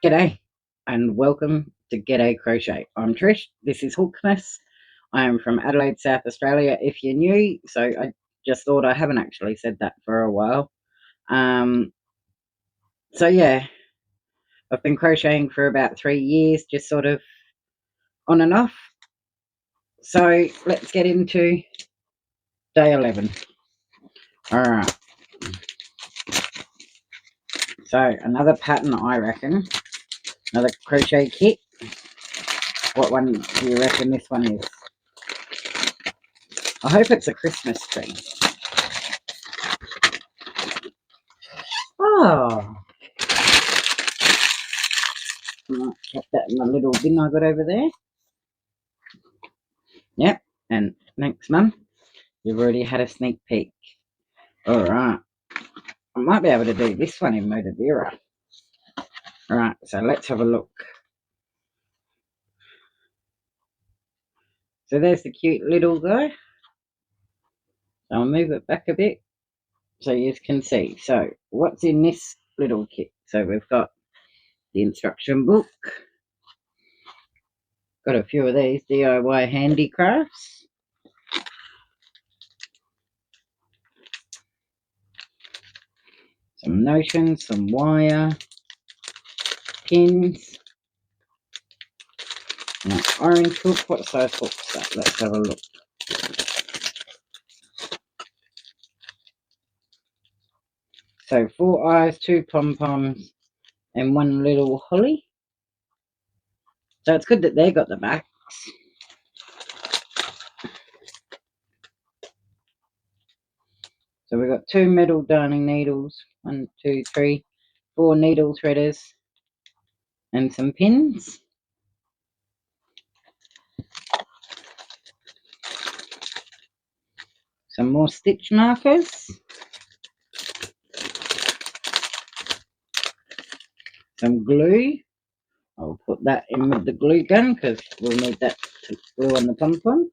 G'day and welcome to G'day Crochet. I'm Trish. This is hookmas. I am from Adelaide, South Australia. If you're new, so I just thought I haven't actually said that for a while. Um, so yeah, I've been crocheting for about 3 years, just sort of on and off. So let's get into day 11. All right. So another pattern, I reckon. Another crochet kit. What one do you reckon this one is? I hope it's a Christmas tree. Oh, put that in my little bin I got over there. Yep, and thanks, Mum. You've already had a sneak peek. All right, I might be able to do this one in Modavira. All right, so let's have a look. So there's the cute little guy. So I'll move it back a bit so you can see. So what's in this little kit? So we've got the instruction book. Got a few of these DIY handicrafts. Some notions, some wire, pins. Now, orange hook. What size hook's that? Let's have a look. So 4 eyes, 2 pom-poms, and 1 little holly. So it's good that they got the backs. So we've got 2 metal darning needles, 1, 2, 3, 4 needle threaders, and some pins. Some more stitch markers. Some glue. I'll put that in with the glue gun because we'll need that to glue on the pom-pom.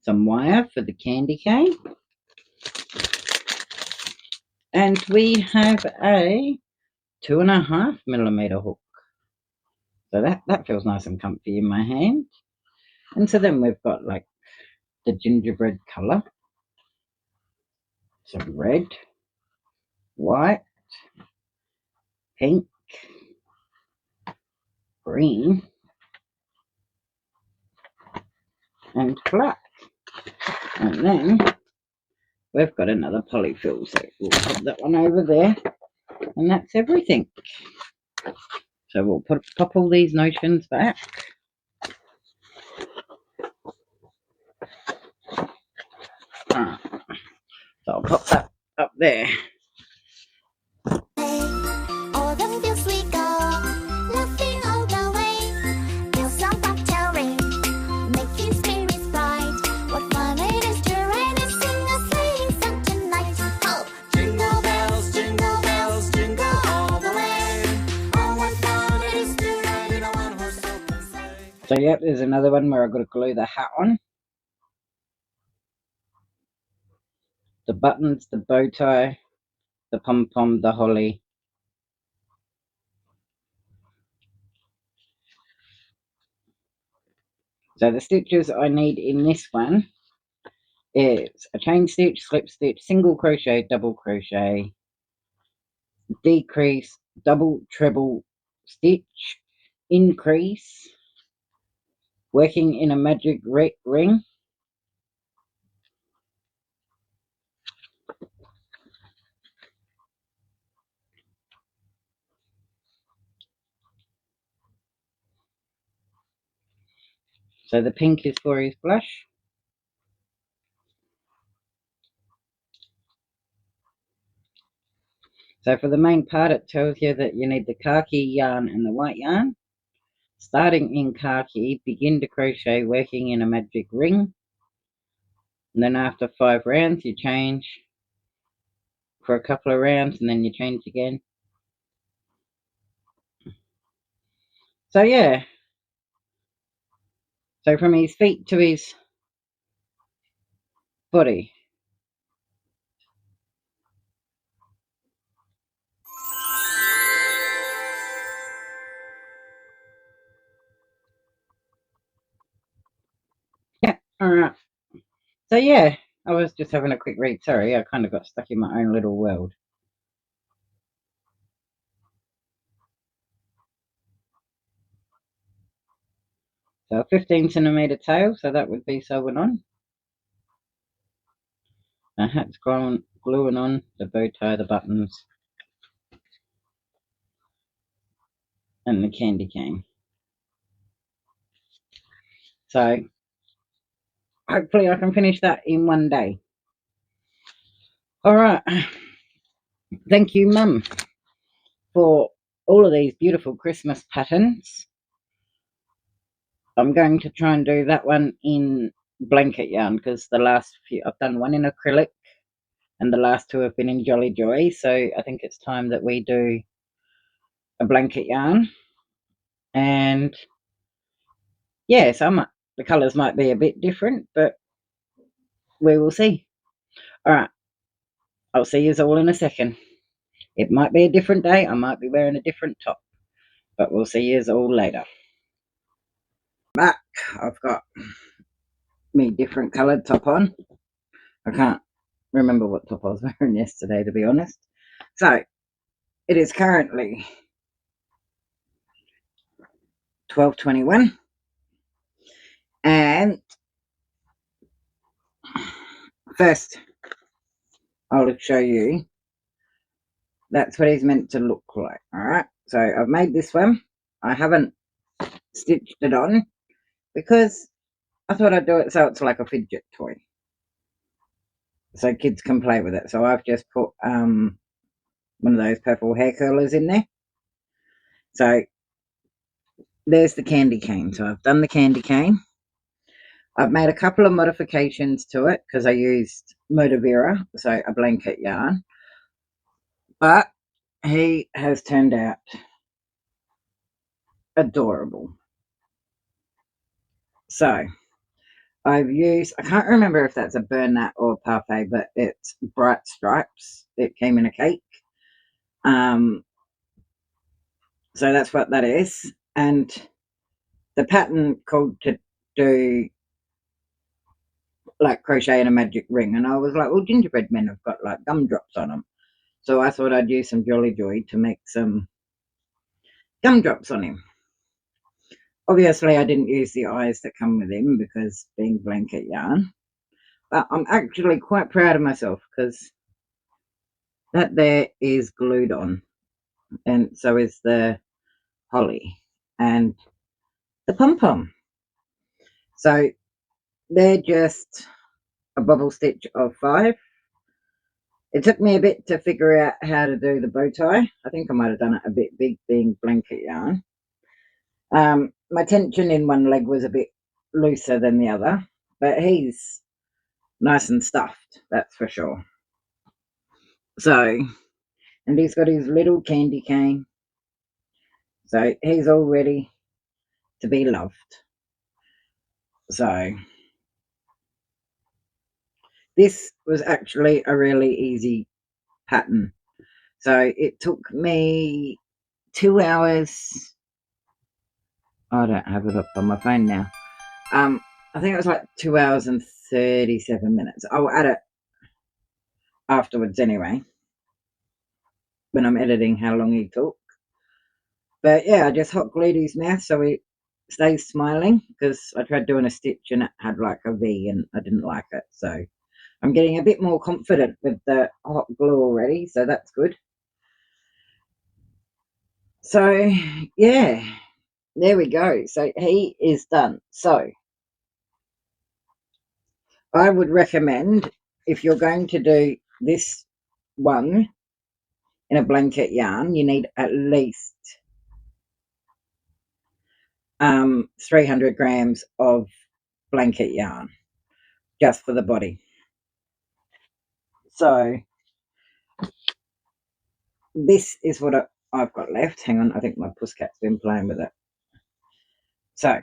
Some wire for the candy cane. And we have a 2.5mm hook. So that feels nice and comfy in my hand. And so then we've got like the gingerbread colour. Some red, white, pink, green, and black. And then we've got another polyfill, so we'll put that one over there, and that's everything. So we'll pop all these notions back. Alright, so I'll pop that up there. So yep, there's another one where I've got to glue the hat on. The buttons, the bow tie, the pom-pom, the holly. So the stitches I need in this one is a chain stitch, slip stitch, single crochet, double crochet, decrease, double treble stitch, increase, working in a magic ring, so the pink is for his blush. So for the main part, it tells you that you need the khaki yarn and the white yarn. Starting in khaki, begin to crochet working in a magic ring. And then after 5 rounds, you change for a couple of rounds and then you change again. So yeah. So from his feet to his body. All right. So yeah, I was just having a quick read. Sorry, I kind of got stuck in my own little world. So a 15 centimeter tail, so that would be sewing on. A hat's gluing on the bow tie, the buttons, and the candy cane. So hopefully I can finish that in one day. All right. Thank you, Mum, for all of these beautiful Christmas patterns. I'm going to try and do that one in blanket yarn because the last few I've done one in acrylic and the last two have been in Jolly Joy. So I think it's time that we do a blanket yarn. And yeah, the colours might be a bit different, but we will see. All right, I'll see you all in a second. It might be a different day. I might be wearing a different top, but we'll see you all later. Back, I've got me different coloured top on. I can't remember what top I was wearing yesterday, to be honest. So it is currently 12:21, and first I'll show you. That's what he's meant to look like. All right. So I've made this one. I haven't stitched it on because I thought I'd do it so it's like a fidget toy, so kids can play with it. So I've just put one of those purple hair curlers in there. So there's the candy cane. So I've done the candy cane. I've made a couple of modifications to it because I used Modavira, so a blanket yarn, but he has turned out adorable. So I've used, I can't remember if that's a bernat or parfait, but it's bright stripes. It came in a cake. So that's what that is. And the pattern called to do like crochet in a magic ring. And I was like, well, gingerbread men have got like gumdrops on them. So I thought I'd use some Jolly Joy to make some gumdrops on him. Obviously, I didn't use the eyes that come with him because being blanket yarn. But I'm actually quite proud of myself because that there is glued on. And so is the holly and the pom-pom. So they're just a bubble stitch of 5. It took me a bit to figure out how to do the bow tie. I think I might have done it a bit big being blanket yarn. My tension in one leg was a bit looser than the other, but he's nice and stuffed, that's for sure. So, and he's got his little candy cane. So he's all ready to be loved. So this was actually a really easy pattern. So it took me 2 hours. I don't have it up on my phone now. I think it was like 2 hours and 37 minutes. I'll add it afterwards anyway, when I'm editing how long he took. But yeah, I just hot glued his mouth so he stays smiling because I tried doing a stitch and it had like a V and I didn't like it. So I'm getting a bit more confident with the hot glue already, so that's good. So yeah, there we go. So he is done. So I would recommend, if you're going to do this one in a blanket yarn, you need at least 300 grams of blanket yarn just for the body. So this is what I've got left. Hang on, I think my pussycat's been playing with it. So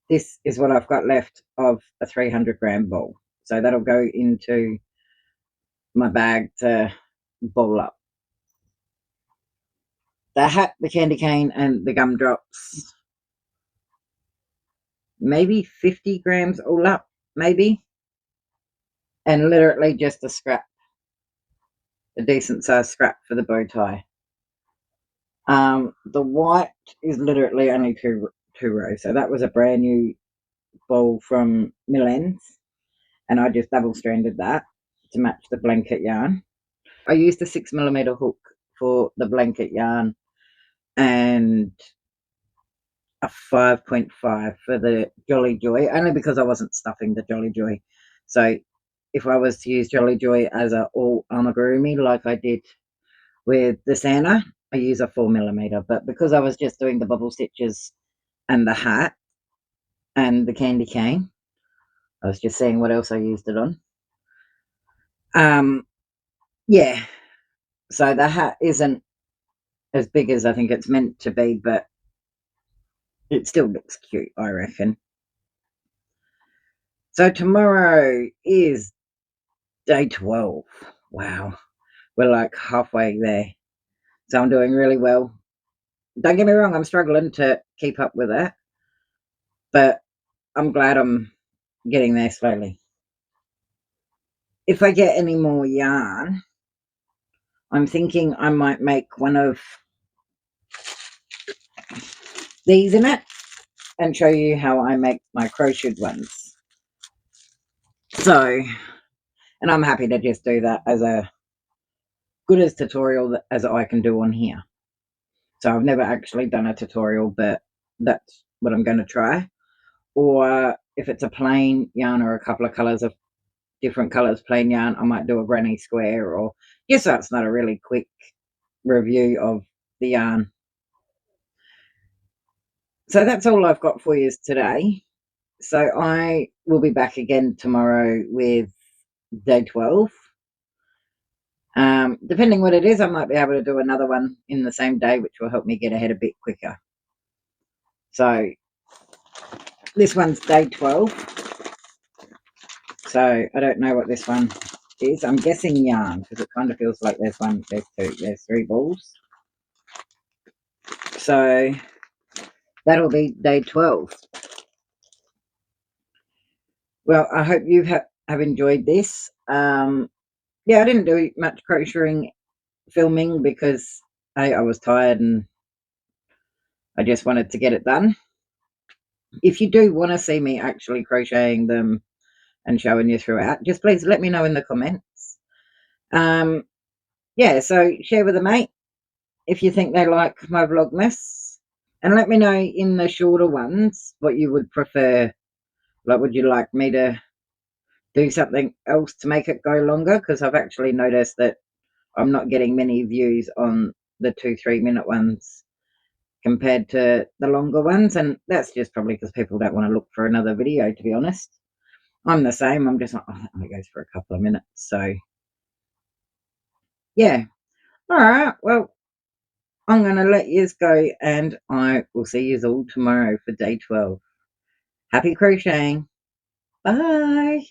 this is what I've got left of a 300-gram ball. So that'll go into my bag to ball up. The hat, the candy cane, and the gumdrops maybe 50 grams all up, maybe, and literally just a scrap, a decent sized scrap for the bow tie. The white is literally only two rows, so that was a brand new ball from Millen's, and I just double stranded that to match the blanket yarn. I used a 6mm hook for the blanket yarn and a 5.5 for the Jolly Joy, only because I wasn't stuffing the Jolly Joy. So if I was to use Jolly Joy as a all amigurumi like I did with the Santa, I use a 4mm. But because I was just doing the bubble stitches and the hat and the candy cane, I was just seeing what else I used it on. Yeah. So the hat isn't as big as I think it's meant to be, but it still looks cute, I reckon. So tomorrow is day 12. Wow. We're like halfway there. So I'm doing really well. Don't get me wrong, I'm struggling to keep up with it, but I'm glad I'm getting there slowly. If I get any more yarn, I'm thinking I might make one of these in it and show you how I make my crocheted ones. So, and I'm happy to just do that as a good as tutorial as I can do on here. So I've never actually done a tutorial, but that's what I'm going to try. Or if it's a plain yarn or a couple of colours of different colours plain yarn, I might do a granny square, or yes, that's not a really quick review of the yarn. So that's all I've got for you today. So I will be back again tomorrow with day 12. Depending what it is, I might be able to do another one in the same day, which will help me get ahead a bit quicker. So this one's day 12. So I don't know what this one is. I'm guessing yarn, because it kind of feels like there's one, there's two, there's three balls. So that'll be day 12. Well, I hope you have enjoyed this. Yeah, I didn't do much crocheting filming because I was tired and I just wanted to get it done. If you do want to see me actually crocheting them and showing you throughout, just please let me know in the comments. Yeah, so share with a mate if you think they like my vlogmas, and let me know in the shorter ones what you would prefer. Like, would you like me to do something else to make it go longer? Because I've actually noticed that I'm not getting many views on the 2-3 minute ones compared to the longer ones, and that's just probably because people don't want to look for another video, to be honest. I'm the same. I'm just like, oh, that only goes for a couple of minutes. So yeah. All right, well, I'm going to let you go, and I will see you all tomorrow for day 12. Happy crocheting. Bye.